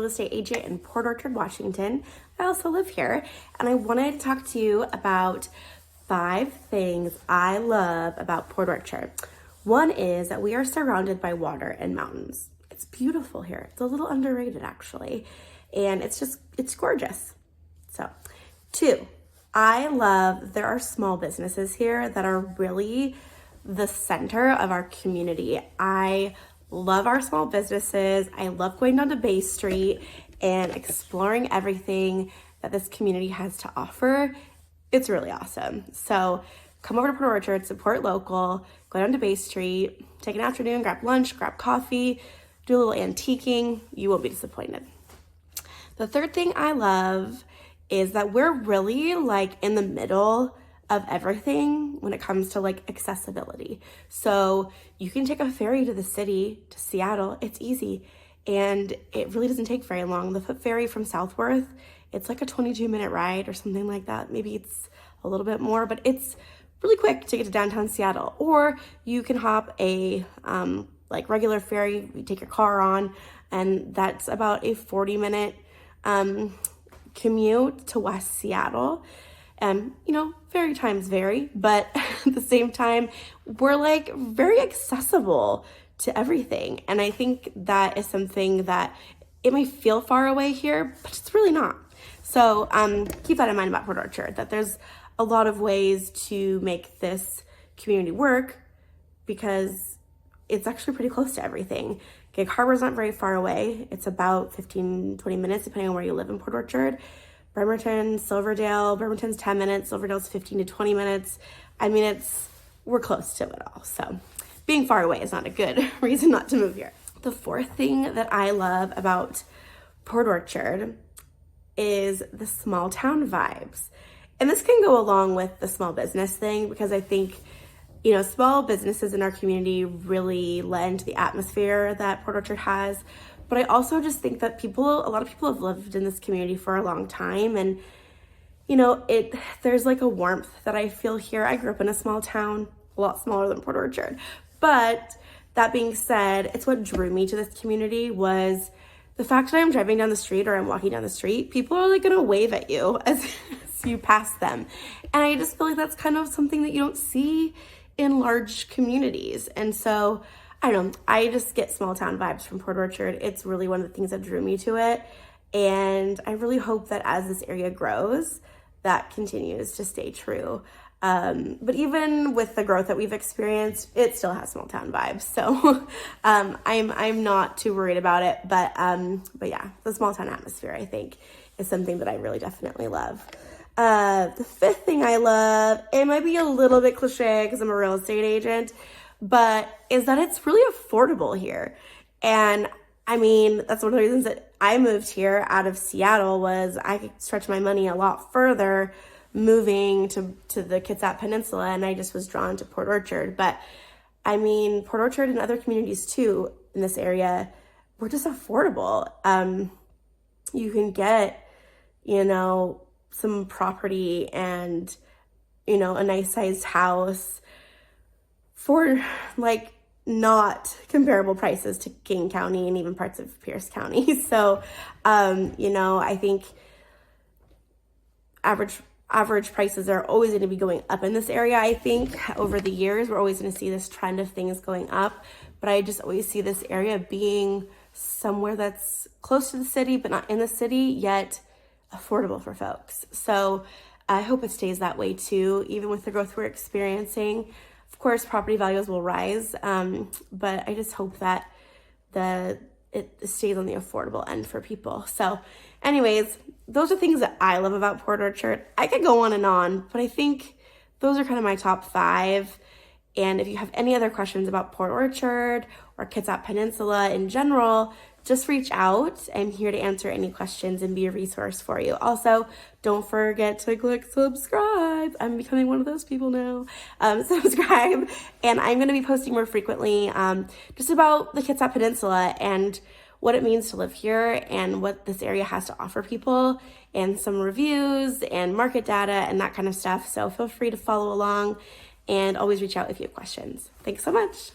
estate agent in Port Orchard, Washington. I also live here, and I wanted to talk to you about 5 things I love about Port Orchard. One is that we are surrounded by water and mountains. It's beautiful here. It's a little underrated, actually, and it's gorgeous. So, 2, I love there are small businesses here that are really the center of our community. I love our small businesses. I love going down to Bay Street and exploring everything that this community has to offer. It's really awesome. So come over to Port Orchard, support local, go down to Bay Street, take an afternoon, grab lunch, grab coffee, do a little antiquing. You won't be disappointed. The 3rd thing I love is that we're really like in the middle of everything when it comes to like accessibility. So you can take a ferry to the city, to Seattle. It's easy. And it really doesn't take very long. The foot ferry from Southworth, it's like a 22-minute ride or something like that. Maybe it's a little bit more, but it's really quick to get to downtown Seattle. Or you can hop a like regular ferry, you take your car on, and that's about a 40-minute commute to West Seattle. Ferry times vary, but at the same time, we're like very accessible to everything. And I think that is something that it may feel far away here, but it's really not. So keep that in mind about Port Orchard, that there's a lot of ways to make this community work because it's actually pretty close to everything. Gig Harbor's not very far away. It's about 15, 20 minutes, depending on where you live in Port Orchard. Bremerton, Silverdale, Bremerton's 10 minutes, Silverdale's 15 to 20 minutes. I mean, we're close to it all. So being far away is not a good reason not to move here. The 4th thing that I love about Port Orchard is the small town vibes. And this can go along with the small business thing because I think, small businesses in our community really lend to the atmosphere that Port Orchard has. But I also just think that a lot of people have lived in this community for a long time. And, there's like a warmth that I feel here. I grew up in a small town, a lot smaller than Port Orchard. But that being said, it's what drew me to this community was the fact that I'm driving down the street or I'm walking down the street, people are like going to wave at you as you pass them. And I just feel like that's kind of something that you don't see in large communities. And so I don't know, I just get small town vibes from Port Orchard. It's really one of the things that drew me to it. And I really hope that as this area grows, that continues to stay true. But even with the growth that we've experienced, it still has small town vibes. So I'm not too worried about it. But yeah, the small town atmosphere, I think, is something that I really definitely love. The 5th thing I love, it might be a little bit cliche because I'm a real estate agent, but is that it's really affordable here. And I mean, that's one of the reasons that I moved here out of Seattle was I could stretch my money a lot further moving to the Kitsap Peninsula, and I just was drawn to Port Orchard. But I mean, Port Orchard and other communities too in this area were just affordable. You can get, some property and, a nice sized house for like not comparable prices to King County and even parts of Pierce County. So, I think average prices are always going to be going up in this area. I think over the years, we're always going to see this trend of things going up, but I just always see this area being somewhere that's close to the city, but not in the city, yet affordable for folks. So I hope it stays that way too, even with the growth we're experiencing. Of course, property values will rise, but I just hope that it stays on the affordable end for people. So anyways, those are things that I love about Port Orchard. I could go on, but I think those are kind of my top 5. And if you have any other questions about Port Orchard or Kitsap Peninsula in general, just reach out. I'm here to answer any questions and be a resource for you. Also, don't forget to click subscribe. I'm becoming one of those people now. Subscribe. And I'm going to be posting more frequently just about the Kitsap Peninsula and what it means to live here and what this area has to offer people, and some reviews and market data and that kind of stuff. So feel free to follow along and always reach out if you have questions. Thanks so much.